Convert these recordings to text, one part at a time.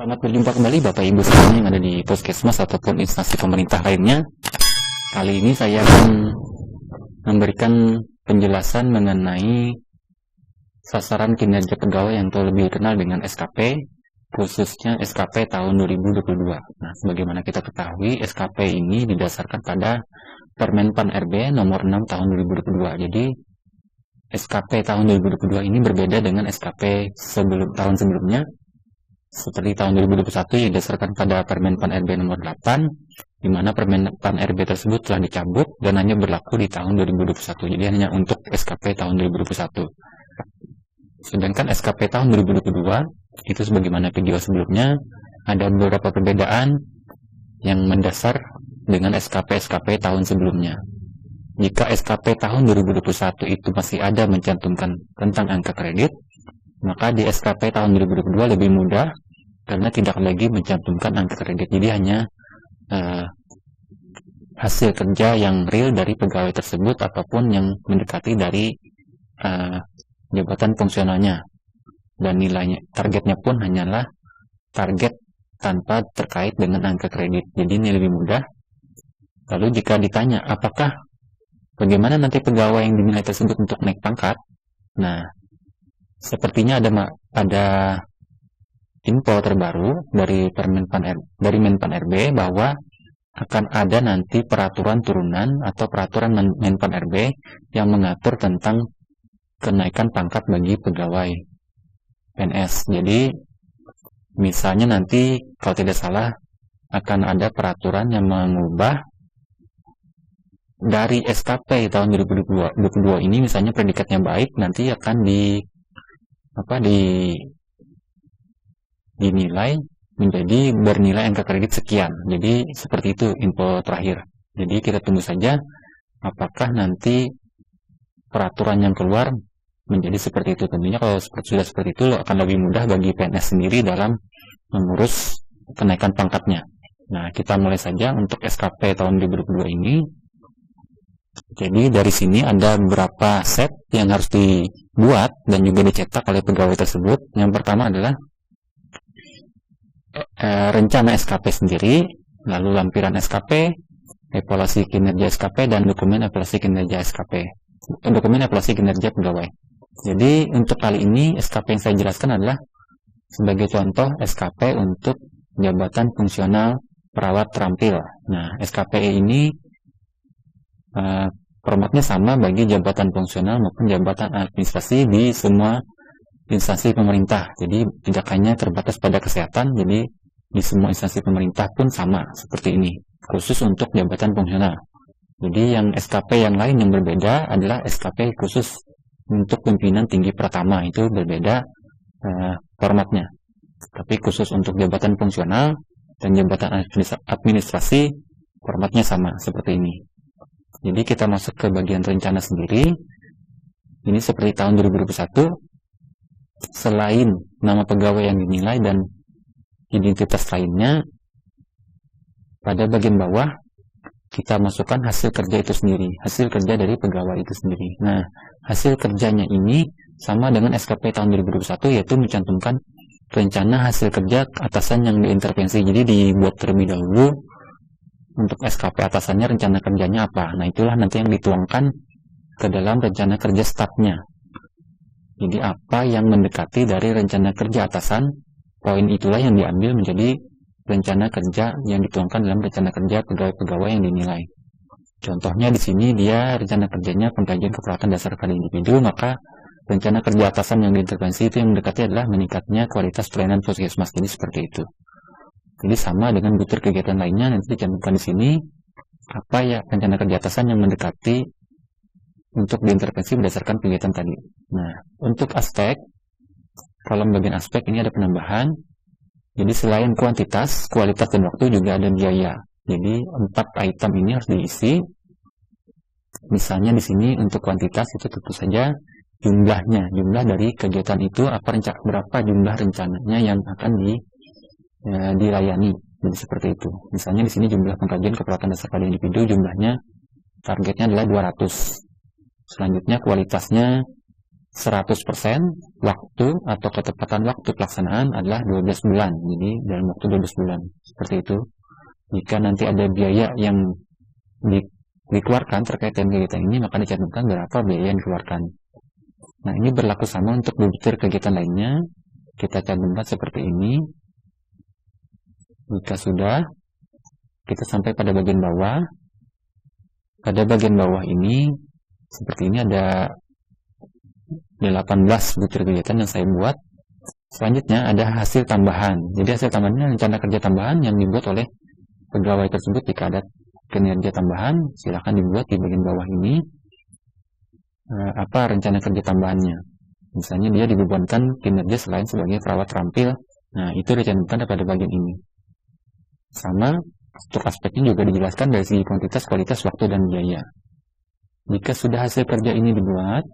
Selamat berjumpa kembali Bapak Ibu semuanya yang ada di Puskesmas ataupun instansi pemerintah lainnya. Kali ini saya akan memberikan penjelasan mengenai sasaran kinerja pegawai yang lebih dikenal dengan SKP, khususnya SKP tahun 2022. Nah, sebagaimana kita ketahui, SKP ini didasarkan pada Permen Pan RB nomor 6 tahun 2022. Jadi, SKP tahun 2022 ini berbeda dengan SKP tahun sebelumnya. Seperti tahun 2021 yang didasarkan pada Permen Pan RB nomor 8, di mana Permen Pan RB tersebut telah dicabut dan hanya berlaku di tahun 2021. Jadi hanya untuk SKP tahun 2021. Sedangkan SKP tahun 2022 itu sebagaimana video sebelumnya ada beberapa perbedaan yang mendasar dengan SKP tahun sebelumnya. Jika SKP tahun 2021 itu masih ada mencantumkan tentang angka kredit, maka di SKP tahun 2022 lebih mudah karena tidak lagi mencantumkan angka kredit. Jadi hanya hasil kerja yang real dari pegawai tersebut ataupun yang mendekati dari jabatan fungsionalnya. Dan nilainya, targetnya pun hanyalah target tanpa terkait dengan angka kredit. Jadi ini lebih mudah. Lalu jika ditanya bagaimana nanti pegawai yang dinilai tersebut untuk naik pangkat? Nah, sepertinya ada info terbaru dari Menpan RB bahwa akan ada nanti peraturan turunan atau peraturan Menpan RB yang mengatur tentang kenaikan pangkat bagi pegawai PNS. Jadi misalnya nanti kalau tidak salah akan ada peraturan yang mengubah dari SKP tahun 2022 ini, misalnya predikatnya baik, nanti akan dinilai menjadi bernilai angka kredit sekian. Jadi seperti itu info terakhir. Jadi kita tunggu saja apakah nanti peraturan yang keluar menjadi seperti itu. Tentunya kalau sudah seperti itu akan lebih mudah bagi PNS sendiri dalam mengurus kenaikan pangkatnya. Nah, kita mulai saja untuk SKP tahun 2022 ini. Jadi dari sini ada beberapa set yang harus dibuat dan juga dicetak oleh pegawai tersebut. Yang pertama adalah rencana SKP sendiri, lalu lampiran SKP, evaluasi kinerja SKP, dan dokumen evaluasi kinerja SKP, dokumen evaluasi kinerja pegawai. Jadi untuk kali ini SKP yang saya jelaskan adalah sebagai contoh SKP untuk jabatan fungsional perawat terampil. Nah, SKP ini formatnya sama bagi jabatan fungsional maupun jabatan administrasi di semua instansi pemerintah. Jadi tidak hanya terbatas pada kesehatan, jadi di semua instansi pemerintah pun sama seperti ini, khusus untuk jabatan fungsional. Jadi yang SKP yang lain yang berbeda adalah SKP khusus untuk pimpinan tinggi pertama, itu berbeda formatnya. Tapi khusus untuk jabatan fungsional dan jabatan administrasi formatnya sama seperti ini. Jadi kita masuk ke bagian rencana sendiri. Ini seperti tahun 2021. Selain nama pegawai yang dinilai dan identitas lainnya, pada bagian bawah kita masukkan hasil kerja itu sendiri, hasil kerja dari pegawai itu sendiri. Nah, hasil kerjanya ini sama dengan SKP tahun 2021, yaitu mencantumkan rencana hasil kerja atasan yang diintervensi. Jadi dibuat terlebih dahulu untuk SKP atasannya rencana kerjanya apa. Nah, itulah nanti yang dituangkan ke dalam rencana kerja stafnya. Jadi apa yang mendekati dari rencana kerja atasan, poin itulah yang diambil menjadi rencana kerja yang dituangkan dalam rencana kerja pegawai-pegawai yang dinilai. Contohnya di sini dia rencana kerjanya pengkajian keperawatan dasar pada individu, maka rencana kerja atasan yang diintervensi itu yang mendekati adalah meningkatnya kualitas pelayanan puskesmas. Jadi seperti itu. Jadi sama dengan butir kegiatan lainnya, nanti dicantumkan di sini apa ya rencana kerja atasan yang mendekati untuk diintervensi berdasarkan kegiatan tadi. Nah, untuk aspek, kolom bagian aspek ini ada penambahan. Jadi selain kuantitas, kualitas dan waktu juga ada biaya. Jadi 4 item ini harus diisi. Misalnya di sini untuk kuantitas itu tentu saja jumlahnya, jumlah dari kegiatan itu berapa jumlah rencananya yang akan dilayani. Jadi seperti itu. Misalnya di sini jumlah pengkajian keperawatan dasar pada individu jumlahnya targetnya adalah 200. Selanjutnya kualitasnya 100% waktu atau ketepatan waktu pelaksanaan adalah 12 bulan. Jadi dalam waktu 12 bulan. Seperti itu. Jika nanti ada biaya yang dikeluarkan terkait dengan kegiatan ini, maka dicantumkan berapa biaya yang dikeluarkan. Nah, ini berlaku sama untuk butir kegiatan lainnya. Kita cantumkan seperti ini. Jika sudah, kita sampai pada bagian bawah. Pada bagian bawah ini, seperti ini ada 18 butir kegiatan yang saya buat. Selanjutnya ada hasil tambahan. Jadi hasil tambahannya rencana kerja tambahan yang dibuat oleh pegawai tersebut. Jika ada kinerja tambahan, silakan dibuat di bagian bawah ini. Apa rencana kerja tambahannya? Misalnya dia dibebankan kinerja selain sebagai perawat terampil. Nah, itu dicantumkan pada bagian ini. Sama, untuk aspeknya juga dijelaskan dari segi kuantitas, kualitas, waktu, dan biaya. Jika sudah hasil kerja ini dibuat,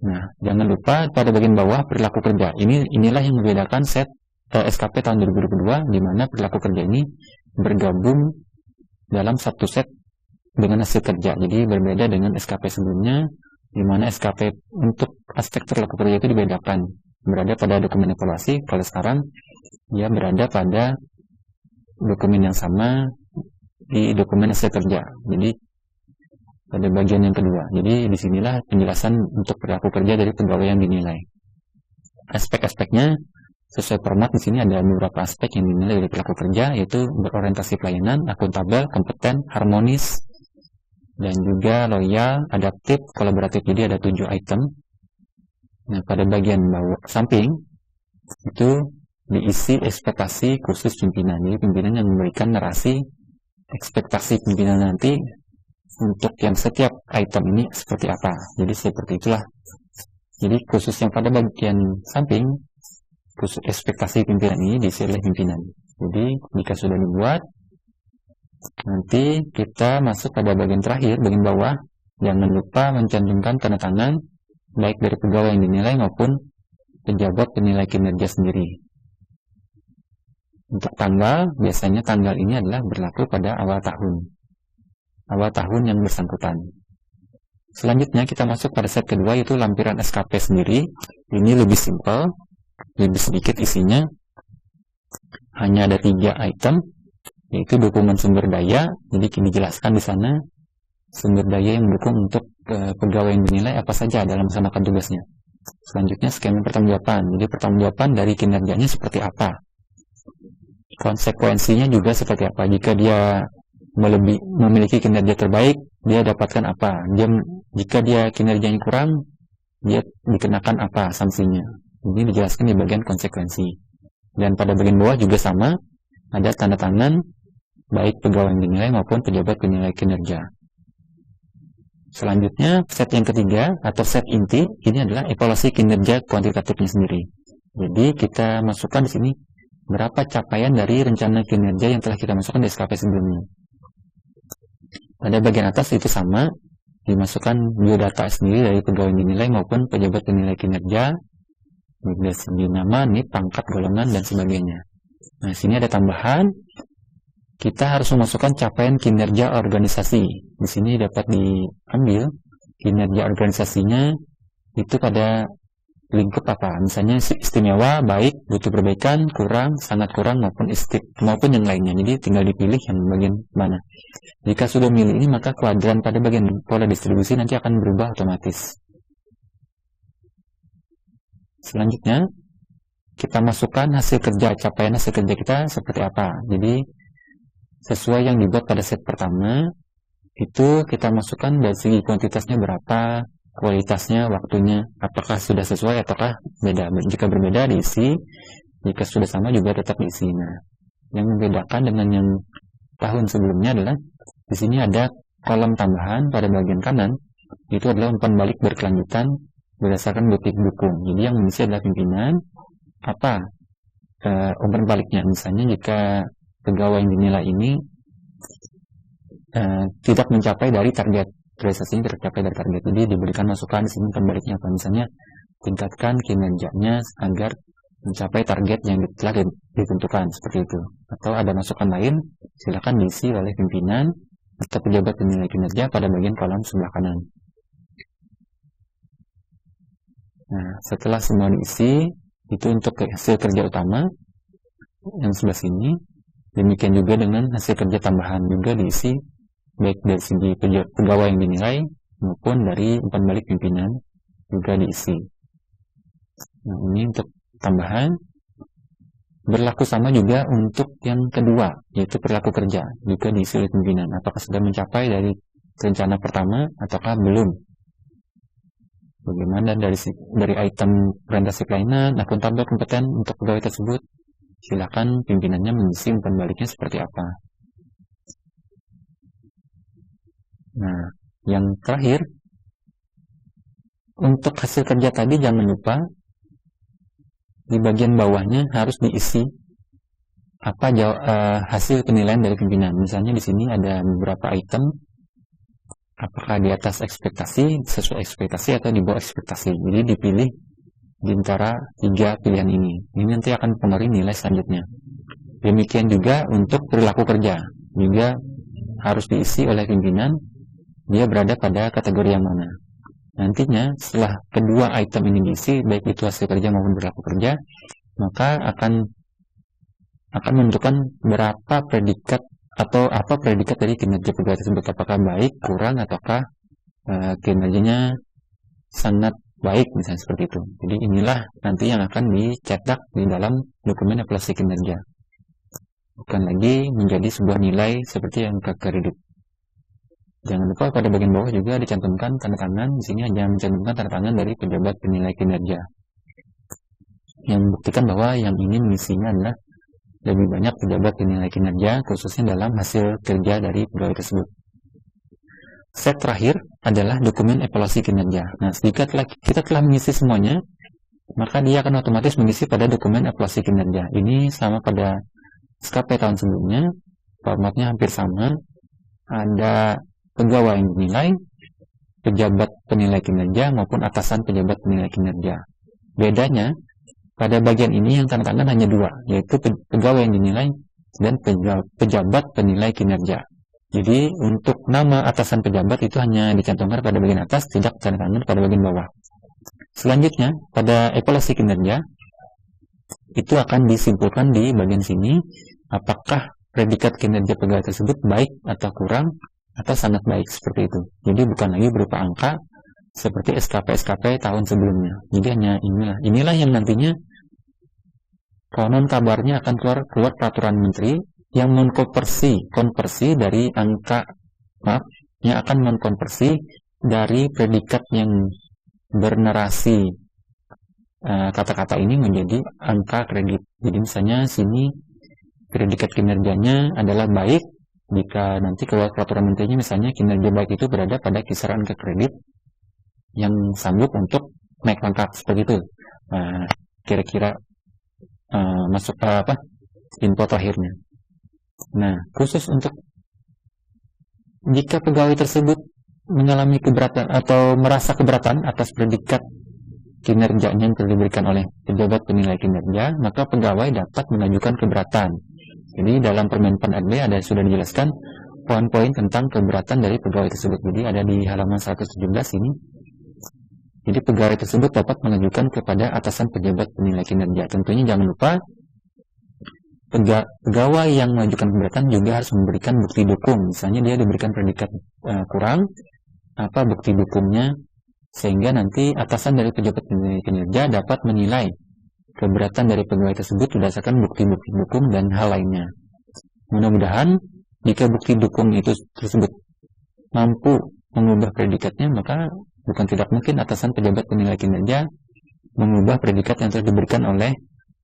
nah, jangan lupa pada bagian bawah perilaku kerja. Inilah yang membedakan set SKP tahun 2022, di mana perilaku kerja ini bergabung dalam satu set dengan hasil kerja. Jadi berbeda dengan SKP sebelumnya, di mana SKP untuk aspek perilaku kerja itu dibedakan. Berada pada dokumen evaluasi, kalau sekarang dia berada pada dokumen yang sama di dokumen hasil kerja. Jadi pada bagian yang kedua. Jadi disinilah penjelasan untuk perilaku kerja dari pegawai yang dinilai. Aspek-aspeknya sesuai format di sini ada beberapa aspek yang dinilai dari perilaku kerja, yaitu berorientasi pelayanan, akuntabel, kompeten, harmonis, dan juga loyal, adaptif, kolaboratif. Jadi ada 7 item. Nah, pada bagian bawah samping itu diisi ekspektasi khusus pimpinan. Jadi pimpinan yang memberikan narasi ekspektasi pimpinan nanti untuk yang setiap item ini seperti apa. Jadi seperti itulah. Jadi khusus yang pada bagian samping, khusus ekspektasi pimpinan ini diisi oleh pimpinan. Jadi jika sudah dibuat, nanti kita masuk pada bagian terakhir, bagian bawah. Jangan lupa mencantumkan tanda tangan baik dari pegawai yang dinilai maupun pejabat penilai kinerja sendiri. Untuk tanggal, biasanya tanggal ini adalah berlaku pada awal tahun yang bersangkutan. Selanjutnya kita masuk pada set kedua, yaitu lampiran SKP sendiri. Ini lebih simpel, lebih sedikit isinya. Hanya ada 3 item, yaitu dokumen sumber daya. Jadi dijelaskan di sana sumber daya yang mendukung untuk pegawai yang dinilai apa saja dalam melaksanakan tugasnya. Selanjutnya skema pertanggungjawaban. Jadi pertanggungjawaban dari kinerjanya seperti apa, konsekuensinya juga seperti apa. Jika dia memiliki kinerja terbaik, dia dapatkan apa. Jika dia kinerjanya kurang, dia dikenakan apa sanksinya. Ini dijelaskan di bagian konsekuensi. Dan pada bagian bawah juga sama, ada tanda tangan baik pegawai yang dinilai maupun pejabat penilai kinerja. Selanjutnya, set yang ketiga atau set inti, ini adalah evaluasi kinerja kuantitatifnya sendiri. Jadi kita masukkan di sini berapa capaian dari rencana kinerja yang telah kita masukkan di SKP sebelumnya. Pada bagian atas itu sama, dimasukkan biodata sendiri dari pegawai yang dinilai maupun pejabat penilai kinerja, dari segi nama, NIP, pangkat, golongan, dan sebagainya. Nah, sini ada tambahan, kita harus memasukkan capaian kinerja organisasi. Di sini dapat diambil kinerja organisasinya itu pada lingkup apa. Misalnya istimewa, baik, butuh perbaikan, kurang, sangat kurang, maupun yang lainnya. Jadi tinggal dipilih yang bagian mana. Jika sudah milih ini, maka kuadran pada bagian pola distribusi nanti akan berubah otomatis. Selanjutnya, kita masukkan hasil kerja, capaian hasil kerja kita seperti apa. Jadi sesuai yang dibuat pada set pertama, itu kita masukkan dari segi kuantitasnya berapa, kualitasnya, waktunya, apakah sudah sesuai ataukah beda. Jika berbeda diisi, jika sudah sama juga tetap diisi. Nah, yang membedakan dengan yang tahun sebelumnya adalah di sini ada kolom tambahan pada bagian kanan, itu adalah umpan balik berkelanjutan berdasarkan motif dukung. Jadi yang mengisi adalah pimpinan. Apa umpan baliknya? Misalnya jika pegawai yang dinilai ini tidak mencapai dari target, realisasinya tidak tercapai dari target, jadi diberikan masukan di sini perbaliknya apa. Misalnya tingkatkan kinerjanya agar mencapai target yang telah ditentukan, seperti itu. Atau ada masukan lain, silakan diisi oleh pimpinan atau pejabat penilai kinerja pada bagian kolom sebelah kanan. Nah, setelah semua diisi, itu untuk hasil kerja utama yang sebelah sini. Demikian juga dengan hasil kerja tambahan juga diisi, baik dari segi pegawai yang dinilai maupun dari umpan balik pimpinan juga diisi. Nah, ini untuk tambahan. Berlaku sama juga untuk yang kedua, yaitu perilaku kerja, juga diisi oleh pimpinan. Apakah sudah mencapai dari rencana pertama ataukah belum? Bagaimana dari item orientasi pelayanan, akuntabel kompeten untuk pegawai tersebut? Silakan pimpinannya mengisi umpan baliknya seperti apa. Nah, yang terakhir, untuk hasil kerja tadi jangan lupa di bagian bawahnya harus diisi apa hasil penilaian dari pimpinan. Misalnya di sini ada beberapa item, apakah di atas ekspektasi, sesuai ekspektasi atau di bawah ekspektasi. Jadi dipilih di antara 3 pilihan ini. Ini nanti akan mempengaruhi nilai selanjutnya. Demikian juga untuk perilaku kerja, juga harus diisi oleh pimpinan, dia berada pada kategori yang mana. Nantinya setelah kedua item ini diisi, baik itu hasil kerja maupun perilaku kerja, maka akan menentukan berapa predikat atau apa predikat dari kinerja pegawai tersebut, apakah baik, kurang, ataukah kinerjanya sangat baik, misalnya seperti itu. Jadi inilah nanti yang akan dicetak di dalam dokumen evaluasi kinerja, bukan lagi menjadi sebuah nilai seperti yang ke kredit. Jangan lupa pada bagian bawah juga dicantumkan tanda tangan. Di sini hanya mencantumkan tanda tangan dari pejabat penilai kinerja, yang membuktikan bahwa yang ini mengisinya adalah lebih banyak pejabat penilai kinerja, khususnya dalam hasil kerja dari pegawai tersebut. Step terakhir adalah dokumen evaluasi kinerja. Nah, jika kita telah mengisi semuanya, maka dia akan otomatis mengisi pada dokumen evaluasi kinerja. Ini sama pada SKP tahun sebelumnya, formatnya hampir sama. Ada pegawai yang dinilai, pejabat penilai kinerja maupun atasan pejabat penilai kinerja. Bedanya, pada bagian ini yang tanda tangan hanya 2, yaitu pegawai yang dinilai dan pejabat penilai kinerja. Jadi untuk nama atasan pejabat itu hanya dicantumkan pada bagian atas, tidak tanda tangan pada bagian bawah. Selanjutnya, pada evaluasi kinerja, itu akan disimpulkan di bagian sini, apakah predikat kinerja pegawai tersebut baik atau kurang, atau sangat baik, seperti itu. Jadi bukan lagi berupa angka, seperti SKP-SKP tahun sebelumnya. Jadi hanya inilah yang nantinya konon kabarnya akan keluar peraturan menteri yang konversi dari angka, yang akan mengkonversi dari predikat yang bernarasi kata-kata ini menjadi angka kredit. Jadi misalnya sini predikat kinerjanya adalah baik, jika nanti keluar peraturan menterinya misalnya kinerja baik itu berada pada kisaran angka kredit yang sanggup untuk naik pangkat, seperti itu. Kira-kira masuk info terakhirnya. Nah, khusus untuk jika pegawai tersebut mengalami keberatan atau merasa keberatan atas predikat kinerjanya yang telah diberikan oleh pejabat penilai kinerja, maka pegawai dapat mengajukan keberatan. Jadi dalam Permen Pan RB sudah dijelaskan poin-poin tentang keberatan dari pegawai tersebut. Jadi ada di halaman 117 ini. Jadi pegawai tersebut dapat mengajukan kepada atasan pejabat penilai kinerja. Tentunya jangan lupa pegawai yang mengajukan keberatan juga harus memberikan bukti dukung. Misalnya dia diberikan predikat kurang, apa bukti dukungnya, sehingga nanti atasan dari pejabat penilai kinerja dapat menilai keberatan dari pegawai tersebut berdasarkan bukti-bukti dukung dan hal lainnya. Mudah-mudahan jika bukti dukung itu tersebut mampu mengubah predikatnya, maka bukan tidak mungkin atasan pejabat penilai kinerja mengubah predikat yang telah diberikan oleh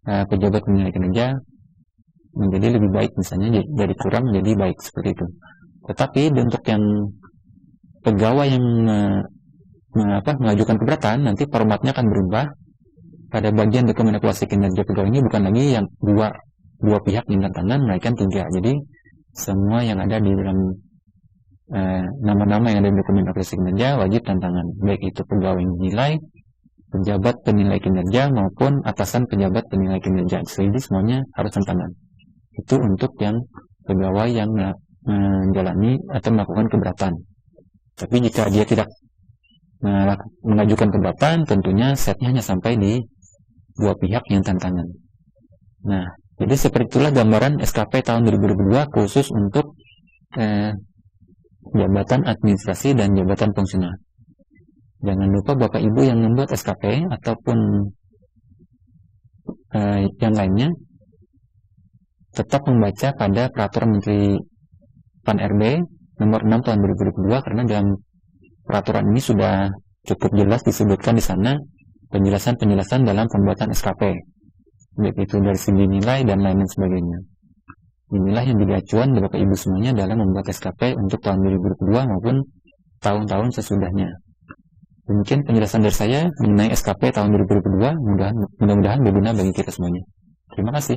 pejabat penilai kinerja menjadi lebih baik, misalnya dari kurang menjadi baik, seperti itu. Tetapi untuk yang pegawai yang mengajukan keberatan, nanti formatnya akan berubah. Pada bagian dokumen evaluasi kinerja pegawai ini bukan lagi yang dua pihak minta tangan, melainkan 3. Jadi semua yang ada di dalam nama-nama yang ada di dokumen evaluasi kinerja wajib tantangan, baik itu pegawai yang dinilai, pejabat penilai kinerja maupun atasan pejabat penilai kinerja. Jadi semuanya harus tantangan. Itu untuk yang pegawai yang menjalani atau melakukan keberatan. Tapi jika dia tidak mengajukan keberatan, tentunya setnya hanya sampai di dua pihak yang tanda tangan. Nah, jadi seperti itulah gambaran SKP tahun 2022 khusus untuk jabatan administrasi dan jabatan fungsional. Jangan lupa Bapak Ibu yang membuat SKP ataupun yang lainnya tetap membaca pada Peraturan Menteri Pan-RB nomor 6 tahun 2022, karena dalam peraturan ini sudah cukup jelas disebutkan di sana penjelasan-penjelasan dalam pembuatan SKP, baik itu dari segi nilai dan lain sebagainya. Inilah yang jadi acuan Bapak Ibu semuanya dalam membuat SKP untuk tahun 2022 maupun tahun-tahun sesudahnya. Demikian penjelasan dari saya mengenai SKP tahun 2022, mudah-mudahan berguna bagi kita semuanya. Terima kasih.